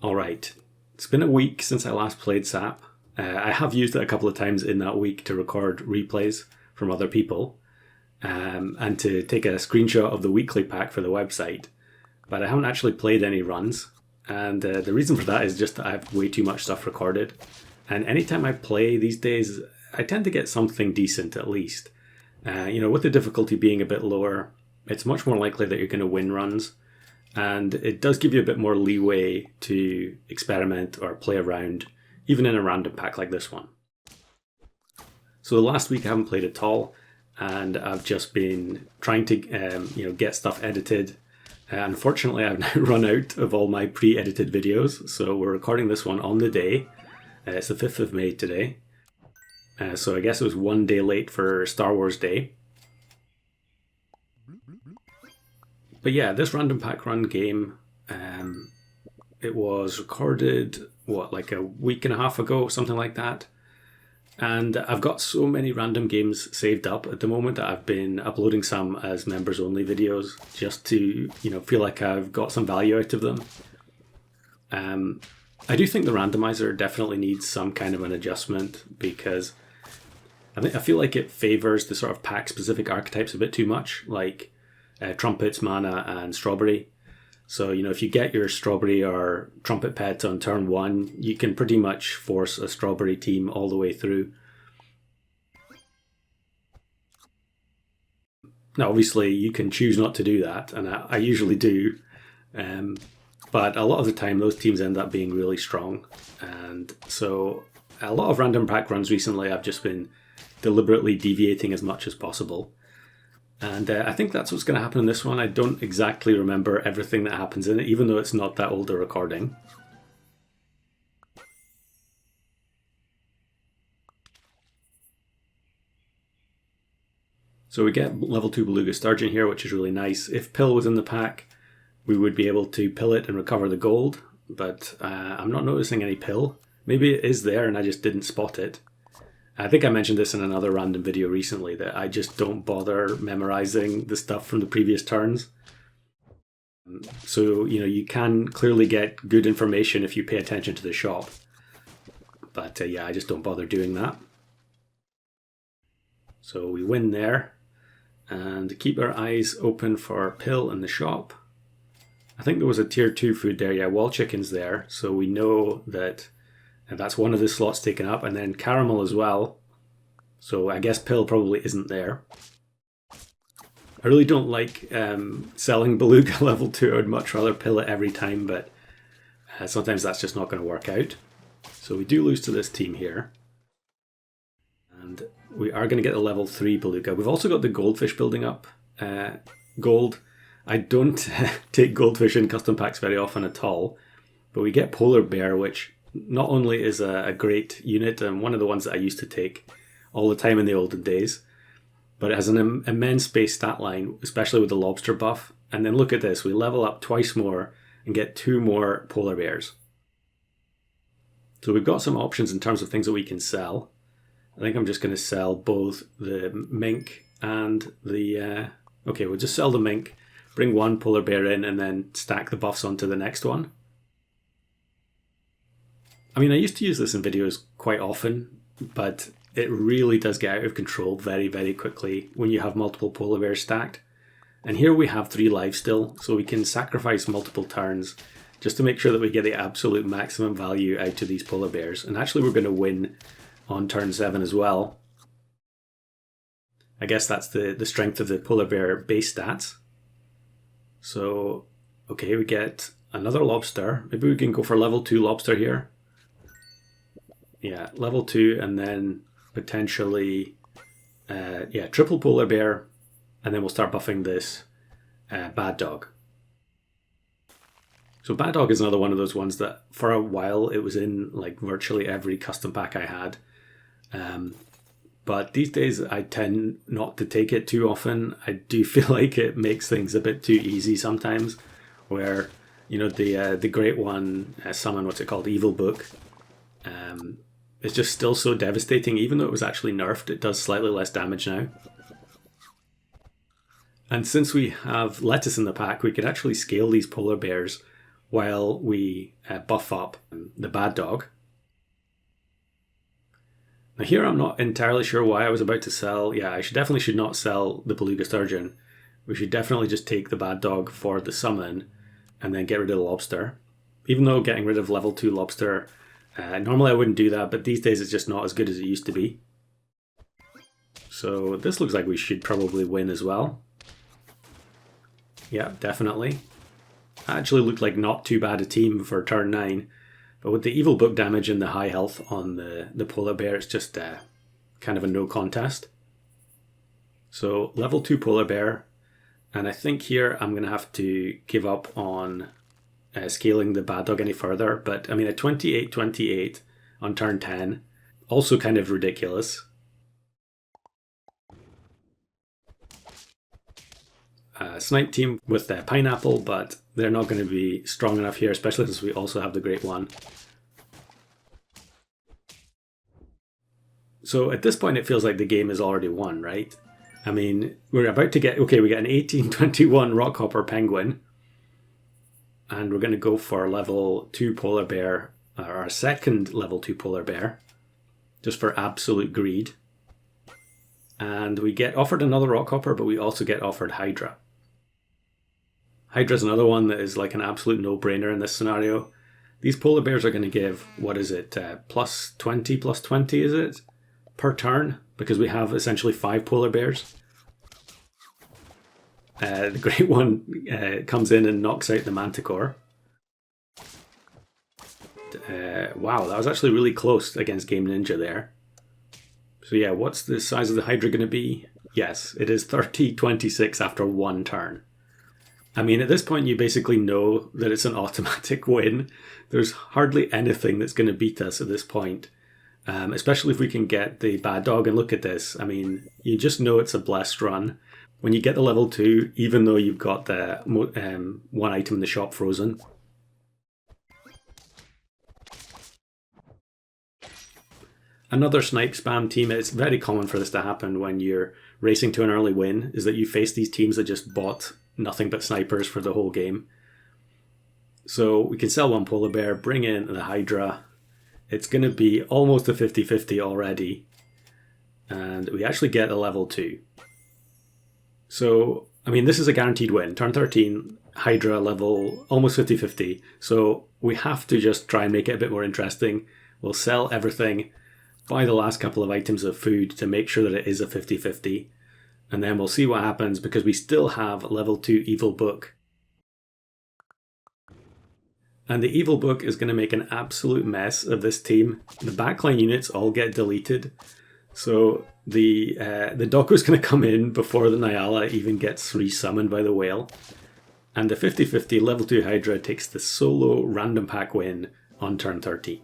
Alright, it's been a week since I last played SAP. I have used it a couple of times in that week to record replays from other people and to take a screenshot of the weekly pack for the website. But I haven't actually played any runs. And the reason for that is just that I have way too much stuff recorded. And anytime I play these days, I tend to get something decent at least. With the difficulty being a bit lower, it's much more likely that you're going to win runs. And it does give you a bit more leeway to experiment or play around, even in a random pack like this one. So the last week I haven't played at all, and I've just been trying to get stuff edited. Unfortunately, I've now run out of all my pre-edited videos, so we're recording this one on the day. It's the 5th of May today. So I guess it was one day late for Star Wars Day. But yeah, this random pack run game, it was recorded, like a week and a half ago, something like that. And I've got so many random games saved up at the moment that I've been uploading some as members only videos just to, feel like I've got some value out of them. I do think the randomizer definitely needs some kind of an adjustment because I feel like it favors the sort of pack specific archetypes a bit too much, like trumpets, mana, and strawberry. So, if you get your strawberry or trumpet pet on turn 1, you can pretty much force a strawberry team all the way through. Now, obviously, you can choose not to do that, and I usually do. But a lot of the time, those teams end up being really strong. And so a lot of random pack runs recently, I've just been deliberately deviating as much as possible. And I think that's what's going to happen in this one. I don't exactly remember everything that happens in it, even though it's not that old a recording. So we get level 2 Beluga Sturgeon here, which is really nice. If Pill was in the pack, we would be able to pill it and recover the gold, but I'm not noticing any Pill. Maybe it is there and I just didn't spot it. I think I mentioned this in another random video recently, that I just don't bother memorizing the stuff from the previous turns. So, you can clearly get good information if you pay attention to the shop. But I just don't bother doing that. So we win there. And keep our eyes open for Pill in the shop. I think there was a tier 2 food there. Yeah, wall chicken's there. So we know that and that's one of the slots taken up, and then caramel as well. So I guess Pill probably isn't there. I really don't like selling Beluga level 2. I would much rather pill it every time, but sometimes that's just not going to work out. So we do lose to this team here. And we are going to get the level 3 Beluga. We've also got the goldfish building up. Gold. I don't take goldfish in custom packs very often at all, but we get polar bear, which not only is a great unit and one of the ones that I used to take all the time in the olden days, but it has an immense base stat line, especially with the lobster buff. And then look at this, we level up twice more and get 2 more polar bears. So we've got some options in terms of things that we can sell. I think I'm just going to sell both the mink and the... okay, we'll just sell the mink, bring 1 polar bear in, and then stack the buffs onto the next one. I mean, I used to use this in videos quite often, but it really does get out of control very, very quickly when you have multiple polar bears stacked. And here we have 3 lives still, so we can sacrifice multiple turns just to make sure that we get the absolute maximum value out of these polar bears. And actually we're going to win on turn 7 as well. I guess that's the strength of the polar bear base stats. So, okay, we get another lobster. Maybe we can go for level 2 lobster here. Yeah, level 2, and then potentially, triple polar bear, and then we'll start buffing this bad dog. So bad dog is another one of those ones that for a while it was in like virtually every custom pack I had. But these days I tend not to take it too often. I do feel like it makes things a bit too easy sometimes, where, the great one, summon, what's it called, Evil Book, it's just still so devastating. Even though it was actually nerfed, it does slightly less damage now. And since we have lettuce in the pack, we could actually scale these polar bears while we buff up the bad dog. Now here I'm not entirely sure why I was about to sell. Yeah, I definitely should not sell the beluga sturgeon. We should definitely just take the bad dog for the summon and then get rid of the lobster. Even though getting rid of level 2 lobster, normally I wouldn't do that, but these days it's just not as good as it used to be. So this looks like we should probably win as well. Yeah, definitely. Actually looked like not too bad a team for turn 9. But with the evil book damage and the high health on the polar bear, it's just kind of a no contest. So level 2 polar bear. And I think here I'm going to have to give up on scaling the bad dog any further. But I mean, a 28-28 on turn 10, also kind of ridiculous. Snipe team with the pineapple, but they're not going to be strong enough here, especially since we also have the great one. So at this point it feels like the game is already won, right? I mean, we're about to get, okay, we get an 18-21 rockhopper penguin, and we're going to go for level 2 polar bear, or our second level 2 polar bear, just for absolute greed. And we get offered another rockhopper, but we also get offered Hydra. Hydra's another one that is like an absolute no-brainer in this scenario. These polar bears are going to give, what is it, plus 20 is it? Per turn, because we have essentially 5 polar bears. The great one comes in and knocks out the manticore. Wow, that was actually really close against Game Ninja there. So yeah, what's the size of the Hydra going to be? Yes, it is 30-26 after 1 turn. I mean, at this point you basically know that it's an automatic win. There's hardly anything that's going to beat us at this point. Especially if we can get the bad dog, and look at this. I mean, you just know it's a blessed run. When you get the level 2, even though you've got the one item in the shop frozen. Another snipe spam team, it's very common for this to happen when you're racing to an early win, is that you face these teams that just bought nothing but snipers for the whole game. So we can sell 1 polar bear, bring in the Hydra. It's going to be almost a 50-50 already. And we actually get a level 2. So, I mean, this is a guaranteed win. Turn 13, Hydra level, almost 50-50. So we have to just try and make it a bit more interesting. We'll sell everything, buy the last couple of items of food to make sure that it is a 50-50. And then we'll see what happens, because we still have level 2 evil book. And the evil book is going to make an absolute mess of this team. The backline units all get deleted. So the Doko is going to come in before the Nyala even gets resummoned by the whale. And the 50-50 level 2 Hydra takes the solo random pack win on turn 13.